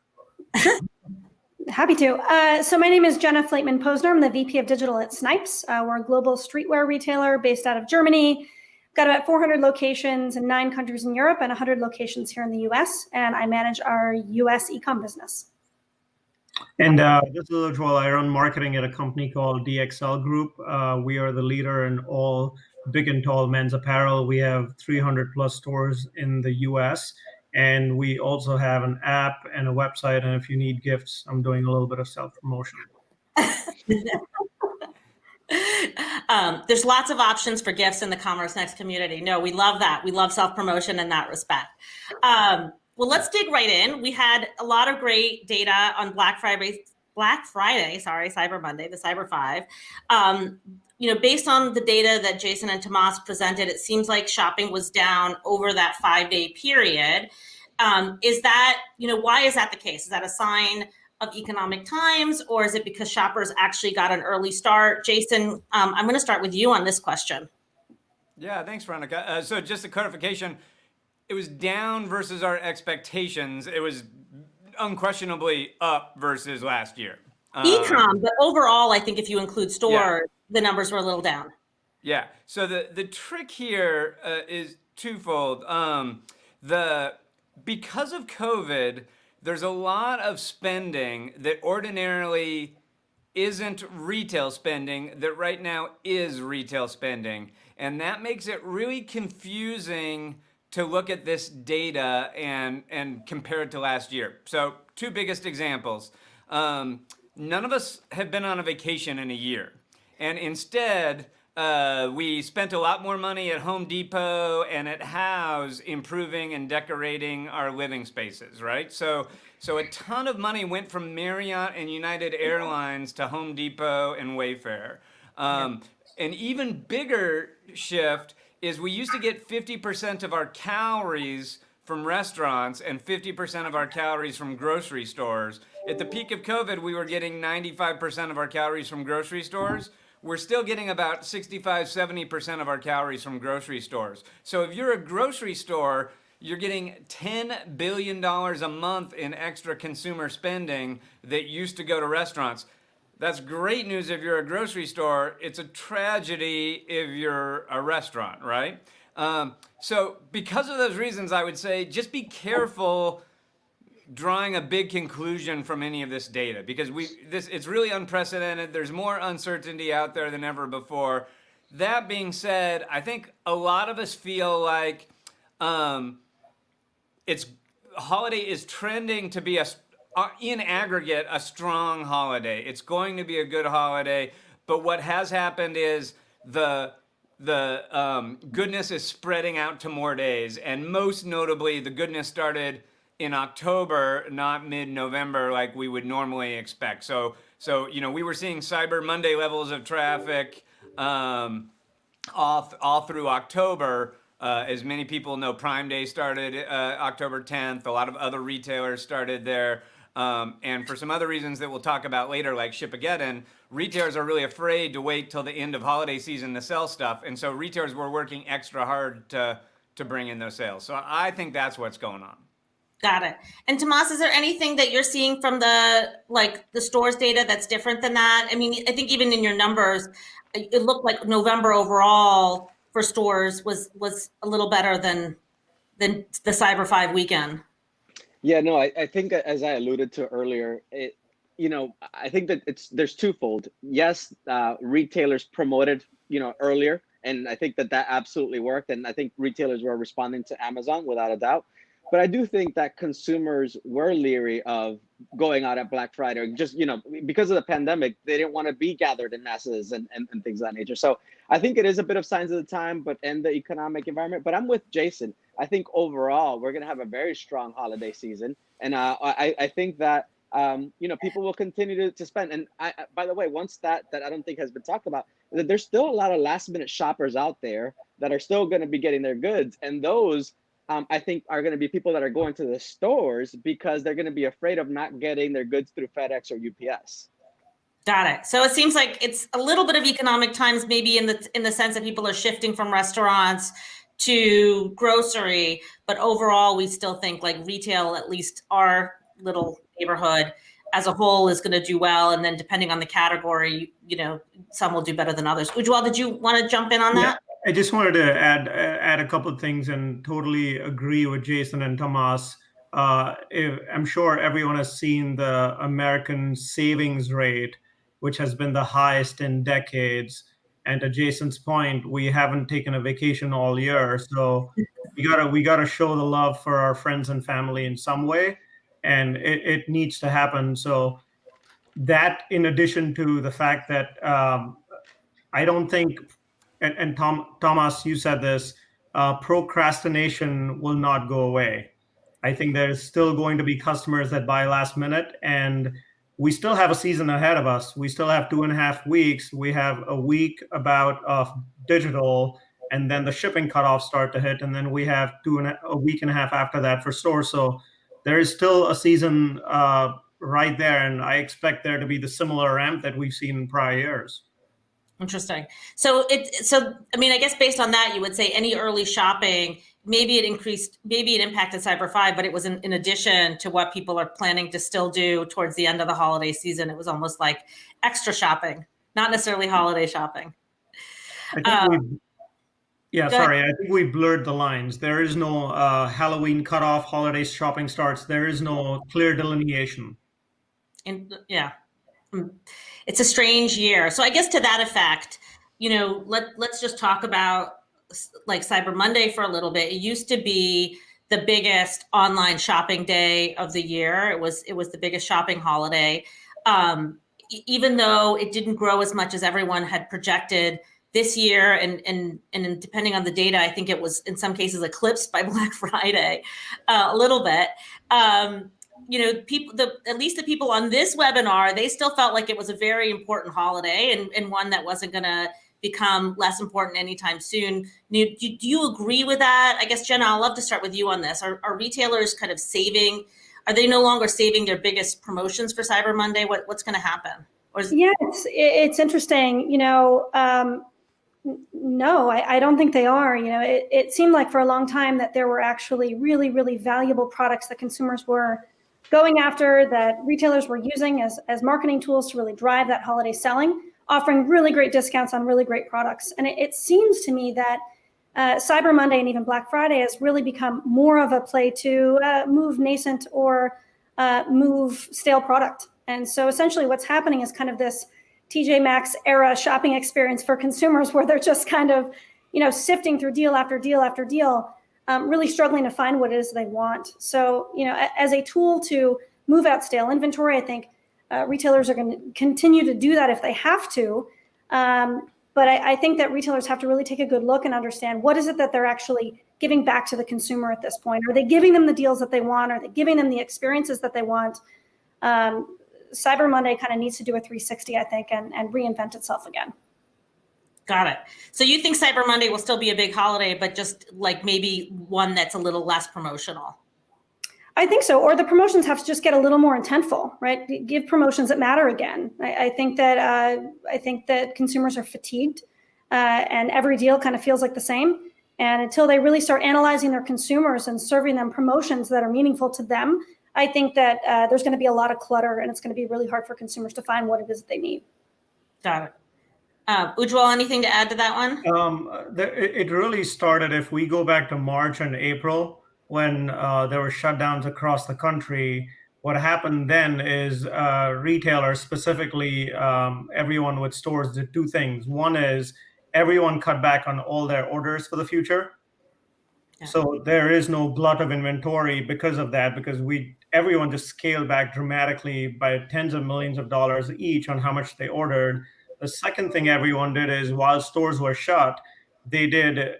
Happy to. So my name is Jenna Posner. I'm the VP of Digital at SNIPES. We're a global streetwear retailer based out of Germany. Got about 400 locations in 9 countries in Europe and 100 locations here in the US. And I manage our US e-com business. And this is Ujjwal. I run marketing at a company called DXL Group. We are the leader in all big and tall men's apparel. We have 300 plus stores in the US. And we also have an app and a website. And if you need gifts, I'm doing a little bit of self-promotion. There's lots of options for gifts in the CommerceNext community. No, we love that. We love self-promotion in that respect. Well, let's dig right in. We had a lot of great data on Black Friday, Cyber Monday, the Cyber 5. Based on the data that Jason and Tomas presented, it seems like shopping was down over that 5-day period. Is that, why is that the case? Is that a sign of economic times, or is it because shoppers actually got an early start? Jason, I'm going to start with you on this question. Yeah, thanks, Veronika. So just a clarification, it was down versus our expectations. It was unquestionably up versus last year. E-com, but overall, I think if you include stores, the numbers were a little down. Yeah. So the trick here is twofold. Because of COVID, there's a lot of spending that ordinarily isn't retail spending that right now is retail spending. And that makes it really confusing to look at this data and compare it to last year. So two biggest examples. None of us have been on a vacation in a year. And instead, we spent a lot more money at Home Depot and at House improving and decorating our living spaces, right? So a ton of money went from Marriott and United Airlines to Home Depot and Wayfair. An even bigger shift is we used to get 50% of our calories from restaurants and 50% of our calories from grocery stores. At the peak of COVID, we were getting 95% of our calories from grocery stores. We're still getting about 65, 70% of our calories from grocery stores. So if you're a grocery store, you're getting $10 billion a month in extra consumer spending that used to go to restaurants. That's great news if you're a grocery store. It's a tragedy if you're a restaurant, right? So because of those reasons, I would say just be careful drawing a big conclusion from any of this data, because it's really unprecedented. There's more uncertainty out there than ever before. That being said, I think a lot of us feel like holiday is trending to be in aggregate a strong holiday. It's going to be a good holiday, but what has happened is the goodness is spreading out to more days, and most notably, the goodness started in October, not mid-November like we would normally expect. So we were seeing Cyber Monday levels of traffic all through October. As many people know, Prime Day started October 10th. A lot of other retailers started there. And for some other reasons that we'll talk about later, like Shipageddon, retailers are really afraid to wait till the end of holiday season to sell stuff. And so retailers were working extra hard to bring in those sales. So I think that's what's going on. Got it. And Tomas, is there anything that you're seeing from the stores data that's different than that? I mean, I think even in your numbers, it looked like November overall for stores was a little better than the Cyber 5 weekend. Yeah, no, I think as I alluded to earlier, I think that there's twofold. Yes, retailers promoted, earlier, and I think that absolutely worked. And I think retailers were responding to Amazon without a doubt. But I do think that consumers were leery of going out at Black Friday, just, because of the pandemic, they didn't want to be gathered in masses and things of that nature. So I think it is a bit of signs of the time, and the economic environment. But I'm with Jason. I think overall, we're going to have a very strong holiday season. And I think that, people will continue to spend. And by the way, once that I don't think has been talked about, that there's still a lot of last minute shoppers out there that are still going to be getting their goods. And those, I think, are going to be people that are going to the stores because they're going to be afraid of not getting their goods through FedEx or UPS. Got it. So it seems like it's a little bit of economic times, maybe in the sense that people are shifting from restaurants to grocery, but overall, we still think like retail, at least our little neighborhood as a whole, is going to do well. And then depending on the category, some will do better than others. Ujjwal, did you want to jump in on that? I just wanted to add a couple of things and totally agree with Jason and Tomas. I'm sure everyone has seen the American savings rate, which has been the highest in decades. And to Jason's point, we haven't taken a vacation all year, so we gotta show the love for our friends and family in some way, and it needs to happen. So that, in addition to the fact that I don't think. And Tomas, you said this, procrastination will not go away. I think there's still going to be customers that buy last minute, and we still have a season ahead of us. We still have 2.5 weeks. We have a week of digital, and then the shipping cutoffs start to hit, and then we have a week and a half after that for stores. So there is still a season right there, and I expect there to be the similar ramp that we've seen in prior years. Interesting. So I mean, I guess based on that, you would say any early shopping, maybe it impacted Cyber 5, but it was in addition to what people are planning to still do towards the end of the holiday season. It was almost like extra shopping, not necessarily holiday shopping. Yeah, Go ahead. sorry. I think we blurred the lines. There is no Halloween cutoff, holiday shopping starts. There is no clear delineation. And yeah, it's a strange year. So I guess to that effect, let's just talk about like Cyber Monday for a little bit. It used to be the biggest online shopping day of the year. It was the biggest shopping holiday. Even though it didn't grow as much as everyone had projected this year, and depending on the data, I think it was in some cases eclipsed by Black Friday a little bit. People, at least the people on this webinar, they still felt like it was a very important holiday and one that wasn't going to become less important anytime soon. Do you agree with that? I guess, Jenna, I'd love to start with you on this. Are retailers kind of saving? Are they no longer saving their biggest promotions for Cyber Monday? What's going to happen? Yeah, it's interesting. No, I don't think they are. It seemed like for a long time that there were actually really, really valuable products that consumers were going after, that retailers were using as marketing tools to really drive that holiday selling, offering really great discounts on really great products. And it seems to me that Cyber Monday and even Black Friday has really become more of a play to move nascent or move stale product. And so essentially what's happening is kind of this TJ Maxx era shopping experience for consumers where they're just kind of, sifting through deal after deal after deal, really struggling to find what it is they want. So, as a tool to move out stale inventory, I think retailers are going to continue to do that if they have to. But I think that retailers have to really take a good look and understand what is it that they're actually giving back to the consumer at this point. Are they giving them the deals that they want? Are they giving them the experiences that they want? Cyber Monday kind of needs to do a 360, I think, and reinvent itself again. Got it. So you think Cyber Monday will still be a big holiday, but just like maybe one that's a little less promotional? I think so. Or the promotions have to just get a little more intentful, right? Give promotions that matter again. I think that consumers are fatigued, and every deal kind of feels like the same. And until they really start analyzing their consumers and serving them promotions that are meaningful to them, I think that there's going to be a lot of clutter, and it's going to be really hard for consumers to find what it is that they need. Got it. Ujjwal, anything to add to that one? It really started, if we go back to March and April, when there were shutdowns across the country. What happened then is retailers, specifically everyone with stores, did two things. One is everyone cut back on all their orders for the future. Yeah. So there is no glut of inventory because of that, because everyone just scaled back dramatically by tens of millions of dollars each on how much they ordered. The second thing everyone did is, while stores were shut, they did,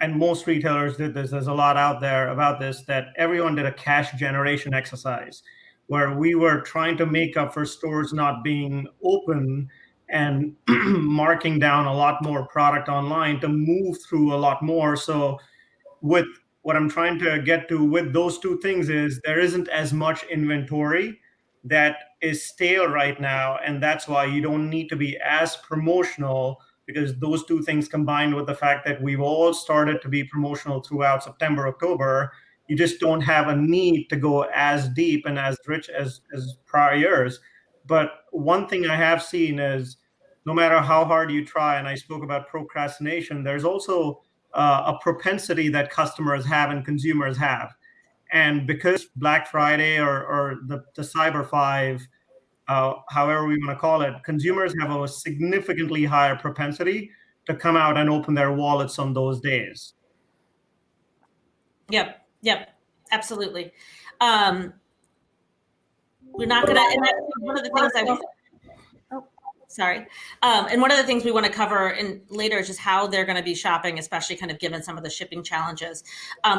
and most retailers did this, there's a lot out there about this, that everyone did a cash generation exercise where we were trying to make up for stores not being open and marking down a lot more product online to move through a lot more. So with what I'm trying to get to with those two things is there isn't as much inventory that is stale right now. And that's why you don't need to be as promotional, because those two things combined with the fact that we've all started to be promotional throughout September, October, you just don't have a need to go as deep and as rich as prior years. But one thing I have seen is no matter how hard you try, and I spoke about procrastination, there's also a propensity that customers have and consumers have. And because Black Friday or the Cyber 5, however we want to call it, consumers have a significantly higher propensity to come out and open their wallets on those days. Yep, absolutely. We're not going to, and that's one of the things and one of the things we want to cover later is just how they're going to be shopping, especially kind of given some of the shipping challenges.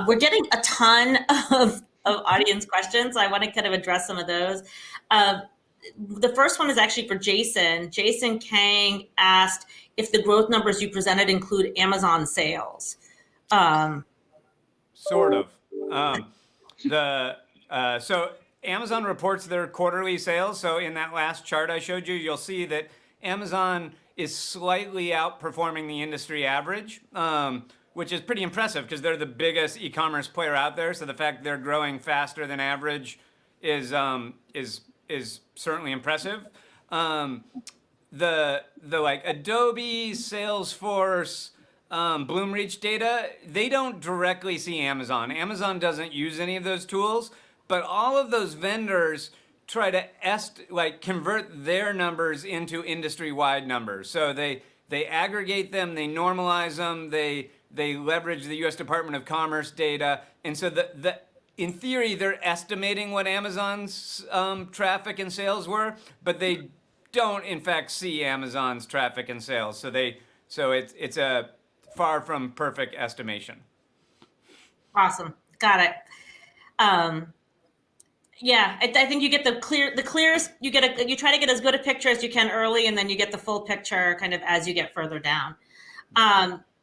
We're getting a ton of audience questions. I want to kind of address some of those. The first one is actually for Jason. Jason Kang asked if the growth numbers you presented include Amazon sales. Sort of. So Amazon reports their quarterly sales. So in that last chart I showed you, you'll see that Amazon is slightly outperforming the industry average, which is pretty impressive because they're the biggest e-commerce player out there. So the fact they're growing faster than average is certainly impressive. The like Adobe, Salesforce, Bloomreach data, they don't directly see Amazon. Amazon doesn't use any of those tools, but all of those vendors try to convert their numbers into industry-wide numbers. So they aggregate them, they normalize them, they leverage the U.S. Department of Commerce data, and so in theory they're estimating what Amazon's traffic and sales were, but they don't in fact see Amazon's traffic and sales. So it's a far from perfect estimation. Awesome. Got it. Yeah, I think you get the clearest, you try to get as good a picture as you can early, and then you get the full picture kind of as you get further down.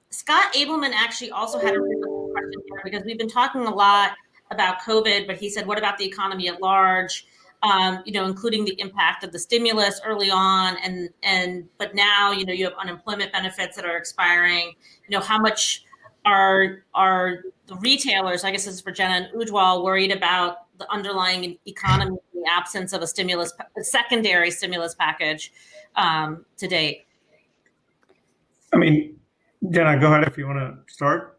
Scott Abelman actually also had a really good question here, because we've been talking a lot about COVID, but he said, what about the economy at large? Including the impact of the stimulus early on, but now, you have unemployment benefits that are expiring. How much are the retailers, I guess this is for Jenna and Ujjwal, worried about the underlying economy in the absence of a secondary stimulus package to date? I mean, Jenna, go ahead if you want to start.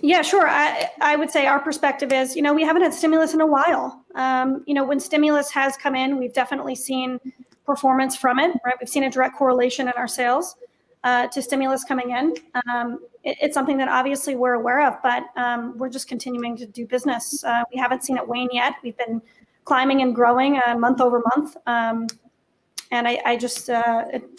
Yeah, sure. I would say our perspective is, we haven't had stimulus in a while. When stimulus has come in, we've definitely seen performance from it, right? We've seen a direct correlation in our sales to stimulus coming in. It's something that obviously we're aware of, but we're just continuing to do business. We haven't seen it wane yet. We've been climbing and growing month over month. And I just,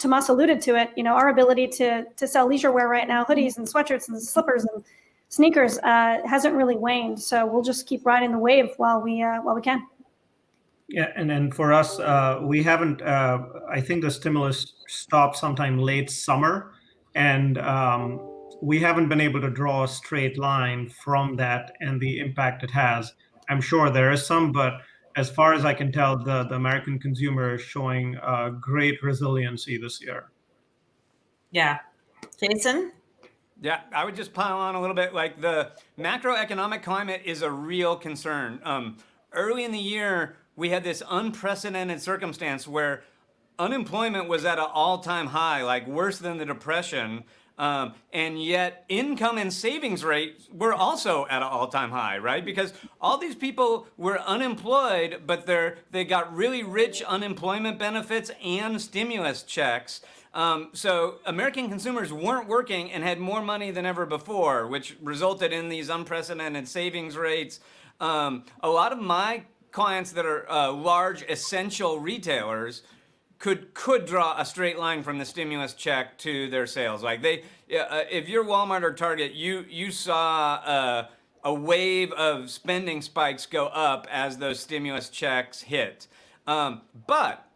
Tomas alluded to it, our ability to sell leisure wear right now, hoodies and sweatshirts and slippers and sneakers hasn't really waned. So we'll just keep riding the wave while we can. Yeah, and then for us, we haven't, I think the stimulus stopped sometime late summer, and we haven't been able to draw a straight line from that and the impact it has. I'm sure there is some, but as far as I can tell, the American consumer is showing great resiliency this year. Yeah. Jason? Yeah, I would just pile on a little bit. Like, the macroeconomic climate is a real concern. Early in the year, we had this unprecedented circumstance where unemployment was at an all-time high, like worse than the Depression, and yet income and savings rates were also at an all-time high, right? Because all these people were unemployed, but they got really rich unemployment benefits and stimulus checks. So American consumers weren't working and had more money than ever before, which resulted in these unprecedented savings rates. A lot of my clients that are large essential retailers could draw a straight line from the stimulus check to their sales. Like, if you're Walmart or Target, you saw a wave of spending spikes go up as those stimulus checks hit. But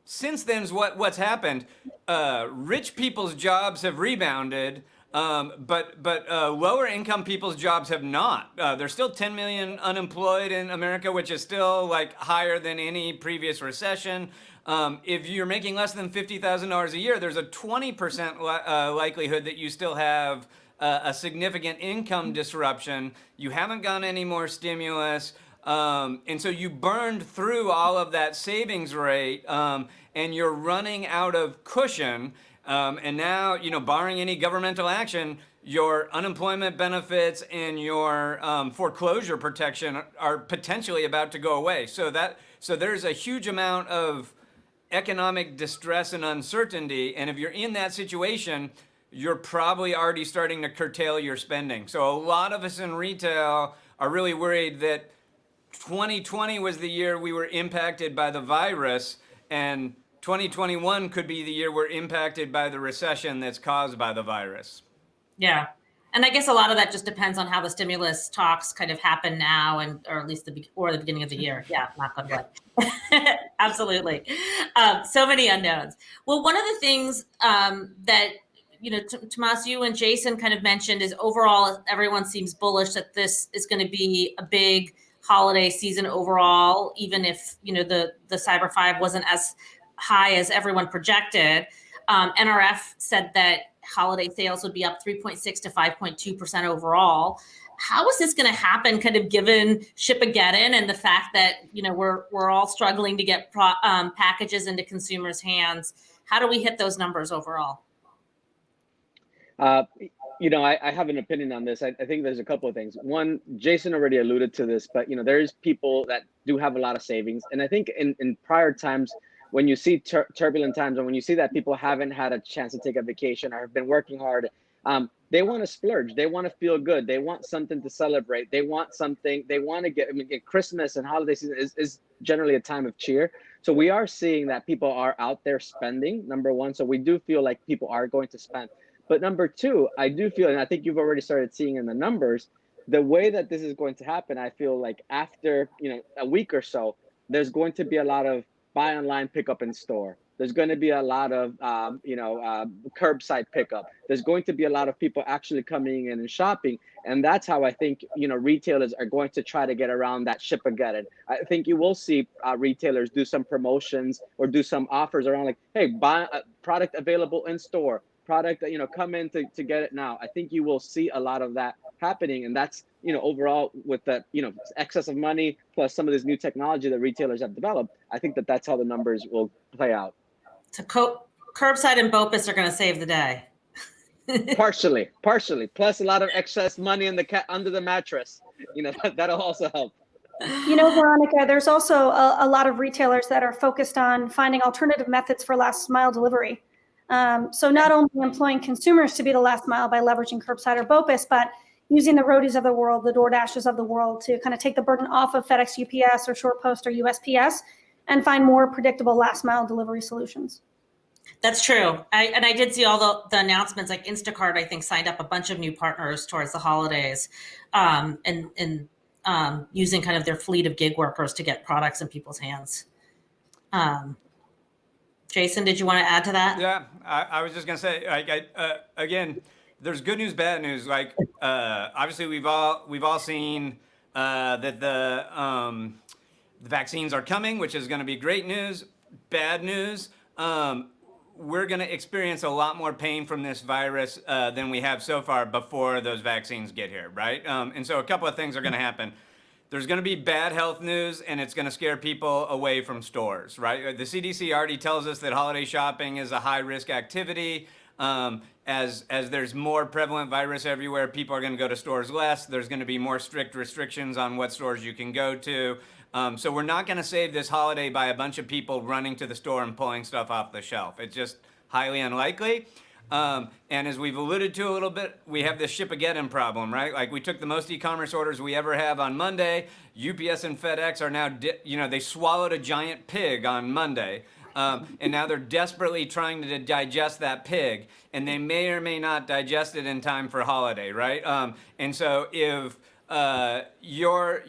since then, what's happened? Rich people's jobs have rebounded, but lower income people's jobs have not. There's still 10 million unemployed in America, which is still like higher than any previous recession. If you're making less than $50,000 a year, there's a 20% likelihood that you still have a significant income disruption. You haven't gotten any more stimulus. And so you burned through all of that savings rate, and you're running out of cushion. And now, barring any governmental action, your unemployment benefits and your foreclosure protection are potentially about to go away. So there's a huge amount of economic distress and uncertainty. And if you're in that situation, you're probably already starting to curtail your spending. So a lot of us in retail are really worried that 2020 was the year we were impacted by the virus, and 2021 could be the year we're impacted by the recession that's caused by the virus. Yeah. And I guess a lot of that just depends on how the stimulus talks kind of happen now, or at least the beginning of the year. Yeah, not good luck. Absolutely. So many unknowns. Well, one of the things that, Tomas, you and Jason kind of mentioned is overall, everyone seems bullish that this is going to be a big holiday season overall, even if, the Cyber 5 wasn't as high as everyone projected. NRF said that holiday sales would be up 3.6 to 5.2% overall. How is this going to happen, kind of given Shipageddon and the fact that, we're all struggling to get packages into consumers' hands? How do we hit those numbers overall? I have an opinion on this. I think there's a couple of things. One, Jason already alluded to this, but there's people that do have a lot of savings. And I think in prior times, when you see turbulent times, and when you see that people haven't had a chance to take a vacation or have been working hard, they want to splurge. They want to feel good. They want something to celebrate. They want something. They want to get. Christmas and holiday season is generally a time of cheer. So we are seeing that people are out there spending. Number one, so we do feel like people are going to spend. But number two, I do feel, and I think you've already started seeing in the numbers, the way that this is going to happen, I feel like after a week or so, there's going to be a lot of buy online, pick up in store. There's going to be a lot of curbside pickup. There's going to be a lot of people actually coming in and shopping, and that's how I think retailers are going to try to get around that ship again. I think you will see retailers do some promotions or do some offers around like, hey, buy a product available in store. Product that come in to get it now. I think you will see a lot of that happening, and that's overall with the excess of money plus some of this new technology that retailers have developed. I think that's how the numbers will play out. So curbside and BOPUS are going to save the day. partially, plus a lot of excess money in under the mattress. That'll also help. Veronika, there's also a lot of retailers that are focused on finding alternative methods for last mile delivery. So not only employing consumers to be the last mile by leveraging curbside or BOPUS, but using the Roadies of the world, the DoorDashes of the world to kind of take the burden off of FedEx, UPS, or SurePost or USPS and find more predictable last mile delivery solutions. That's true. I did see all the announcements, like Instacart, I think, signed up a bunch of new partners towards the holidays and using kind of their fleet of gig workers to get products in people's hands. Jason, did you want to add to that? Yeah, I was just gonna say, again, there's good news, bad news. Like, obviously, we've all seen that the vaccines are coming, which is going to be great news. Bad news, we're going to experience a lot more pain from this virus than we have so far before those vaccines get here, right? And so a couple of things are going to happen. There's going to be bad health news, and it's going to scare people away from stores, right? The CDC already tells us that holiday shopping is a high-risk activity. As there's more prevalent virus everywhere, people are going to go to stores less. There's going to be more strict restrictions on what stores you can go to. So we're not going to save this holiday by a bunch of people running to the store and pulling stuff off the shelf. It's just highly unlikely. And as we've alluded to a little bit, we have this ship-again problem, right? Like, we took the most e-commerce orders we ever have on Monday. UPS and FedEx are now, they swallowed a giant pig on Monday. And now they're desperately trying to digest that pig, and they may or may not digest it in time for holiday, right? And so if you're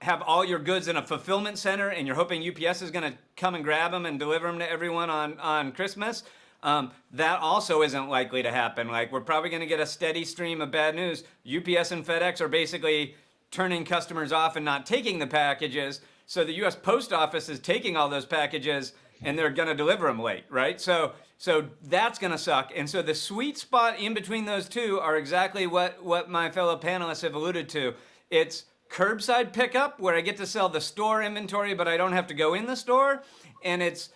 have all your goods in a fulfillment center and you're hoping UPS is going to come and grab them and deliver them to everyone on Christmas, that also isn't likely to happen. Like, we're probably going to get a steady stream of bad news. UPS and FedEx are basically turning customers off and not taking the packages. So the U.S. Post Office is taking all those packages and they're going to deliver them late, right? So that's going to suck. And so the sweet spot in between those two are exactly what my fellow panelists have alluded to. It's curbside pickup, where I get to sell the store inventory, but I don't have to go in the store. And it's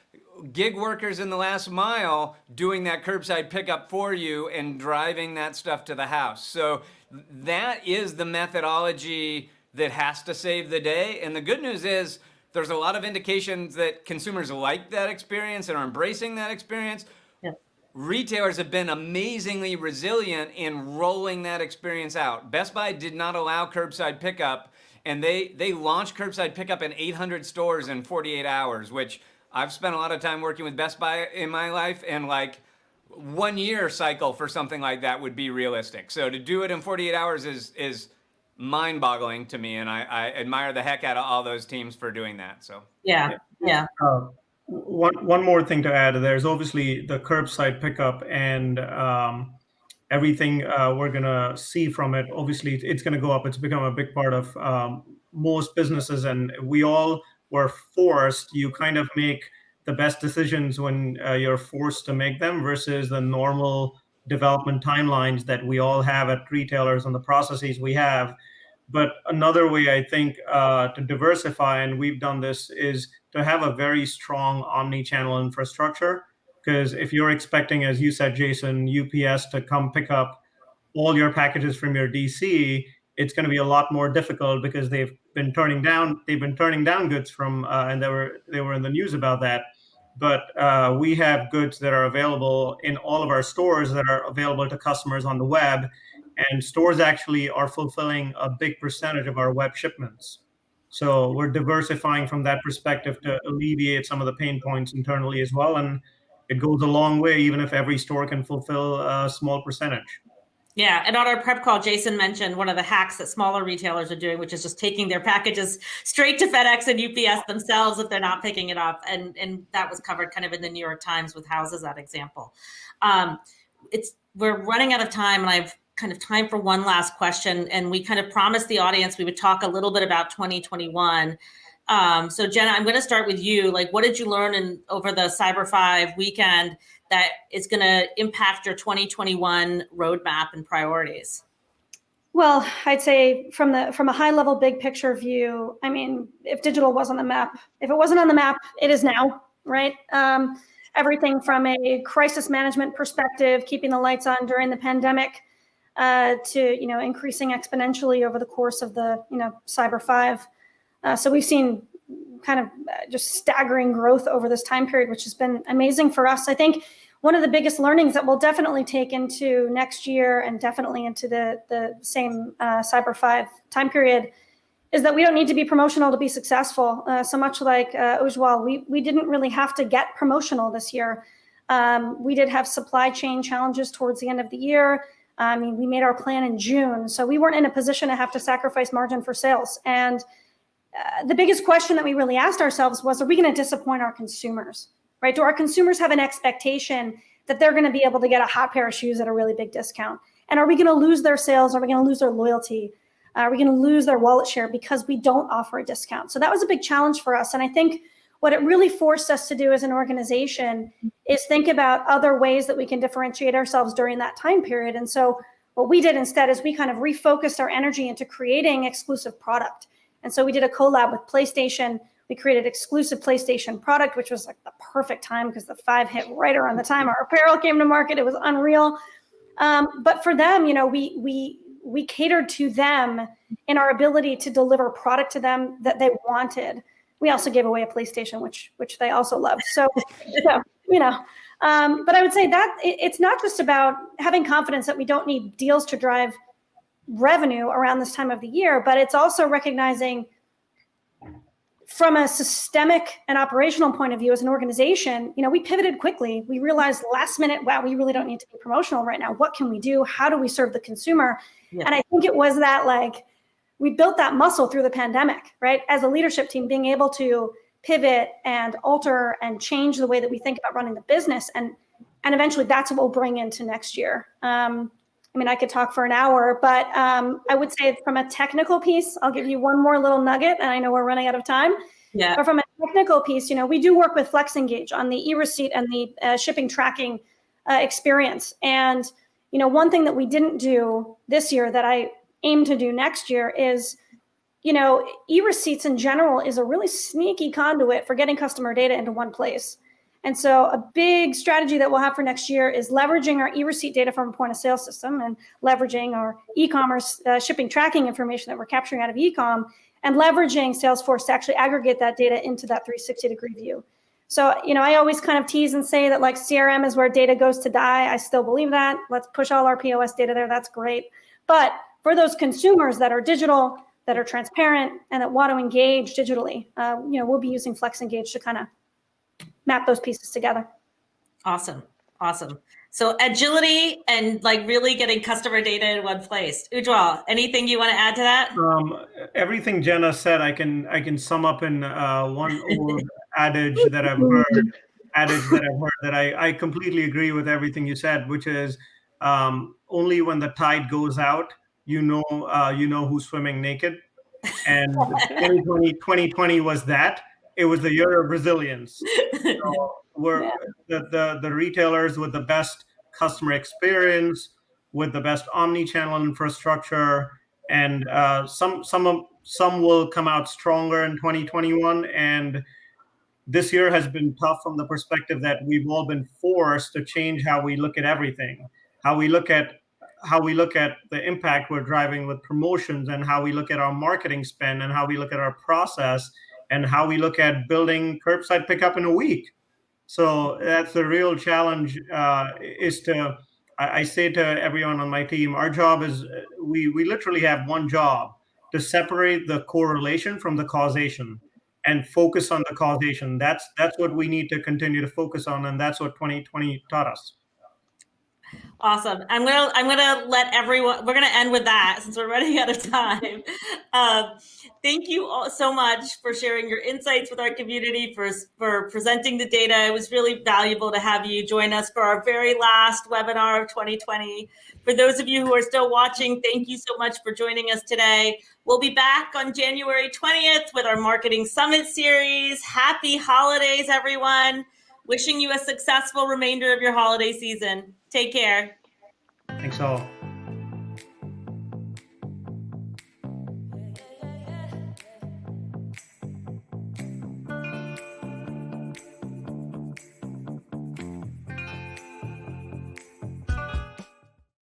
gig workers in the last mile doing that curbside pickup for you and driving that stuff to the house. So that is the methodology that has to save the day. And the good news is there's a lot of indications that consumers like that experience and are embracing that experience. Yeah. Retailers have been amazingly resilient in rolling that experience out. Best Buy did not allow curbside pickup, and they launched curbside pickup in 800 stores in 48 hours, which I've spent a lot of time working with Best Buy in my life, and like 1 year cycle for something like that would be realistic. So to do it in 48 hours is mind-boggling to me, and I admire the heck out of all those teams for doing that. So yeah. One more thing to add. There's obviously the curbside pickup and everything we're gonna see from it. Obviously, it's gonna go up. It's become a big part of most businesses, and we all were forced. You kind of make the best decisions when you're forced to make them versus the normal development timelines that we all have at retailers and the processes we have. But another way I think to diversify, and we've done this, is to have a very strong omni-channel infrastructure. Because if you're expecting, as you said, Jason, UPS to come pick up all your packages from your DC, it's going to be a lot more difficult because they've been turning down goods from, and they were in the news about that. But we have goods that are available in all of our stores that are available to customers on the web, and stores actually are fulfilling a big percentage of our web shipments. So we're diversifying from that perspective to alleviate some of the pain points internally as well. And it goes a long way, even if every store can fulfill a small percentage. Yeah, and on our prep call, Jason mentioned one of the hacks that smaller retailers are doing, which is just taking their packages straight to FedEx and UPS themselves if they're not picking it up. And that was covered kind of in the New York Times with houses, that example. We're running out of time, and I've kind of time for one last question. And we kind of promised the audience we would talk a little bit about 2021. So Jenna, I'm going to start with you. Like, what did you learn over the Cyber 5 weekend that is going to impact your 2021 roadmap and priorities? Well, I'd say from a high level, big picture view, I mean, if digital wasn't on the map, if it wasn't on the map, it is now, right? Everything from a crisis management perspective, keeping the lights on during the pandemic, to, increasing exponentially over the course of the, Cyber 5. So we've seen kind of just staggering growth over this time period, which has been amazing for us. I think one of the biggest learnings that we'll definitely take into next year and definitely into the same Cyber 5 time period is that we don't need to be promotional to be successful. So much like Ujjwal, we didn't really have to get promotional this year. We did have supply chain challenges towards the end of the year. I mean, we made our plan in June, so we weren't in a position to have to sacrifice margin for sales. And the biggest question that we really asked ourselves was, are we going to disappoint our consumers, right? Do our consumers have an expectation that they're going to be able to get a hot pair of shoes at a really big discount? And are we going to lose their sales? Are we going to lose their loyalty? Are we going to lose their wallet share because we don't offer a discount? So that was a big challenge for us. And I think what it really forced us to do as an organization is think about other ways that we can differentiate ourselves during that time period. And so what we did instead is we kind of refocused our energy into creating exclusive product. And so we did a collab with PlayStation. We created exclusive PlayStation product, which was like the perfect time because the 5 hit right around the time our apparel came to market. It was unreal. But for them, we catered to them in our ability to deliver product to them that they wanted. We also gave away a PlayStation, which they also loved. So but I would say that it's not just about having confidence that we don't need deals to drive revenue around this time of the year, but it's also recognizing from a systemic and operational point of view as an organization, we pivoted quickly. We realized last minute, wow, we really don't need to be promotional right now. What can we do? How do we serve the consumer? Yeah. And I think it was that we built that muscle through the pandemic, right? As a leadership team, being able to pivot and alter and change the way that we think about running the business. And eventually that's what we'll bring into next year. I could talk for an hour, but I would say from a technical piece, I'll give you one more little nugget, and I know we're running out of time. Yeah. But from a technical piece, we do work with FlexEngage on the e-receipt and the shipping tracking experience. And, one thing that we didn't do this year that I aim to do next year is, e-receipts in general is a really sneaky conduit for getting customer data into one place. And so a big strategy that we'll have for next year is leveraging our e-receipt data from a point of sale system and leveraging our e-commerce shipping tracking information that we're capturing out of e-com and leveraging Salesforce to actually aggregate that data into that 360-degree view. So, I always kind of tease and say that CRM is where data goes to die. I still believe that. Let's push all our POS data there. That's great. But for those consumers that are digital, that are transparent, and that want to engage digitally, we'll be using FlexEngage to kind of map those pieces together. Awesome. So agility and really getting customer data in one place. Ujjwal, anything you want to add to that? Everything Jenna said, I can sum up in one old adage that I've heard that I completely agree with everything you said, which is only when the tide goes out, you know who's swimming naked. And 2020 was that. It was the year of resilience. So we're the retailers with the best customer experience, with the best omni-channel infrastructure, and some will come out stronger in 2021. And this year has been tough from the perspective that we've all been forced to change how we look at everything, how we look at the impact we're driving with promotions, and how we look at our marketing spend, and how we look at our process, and how we look at building curbside pickup in a week. So that's the real challenge. I say to everyone on my team, our job is we literally have one job: to separate the correlation from the causation and focus on the causation. That's what we need to continue to focus on, and that's what 2020 taught us. Awesome. I'm gonna let everyone. We're gonna end with that since we're running out of time. Thank you all so much for sharing your insights with our community, for presenting the data. It was really valuable to have you join us for our very last webinar of 2020. For those of you who are still watching, thank you so much for joining us today. We'll be back on January 20th with our Marketing Summit series. Happy holidays, everyone. Wishing you a successful remainder of your holiday season. Take care. Thanks all.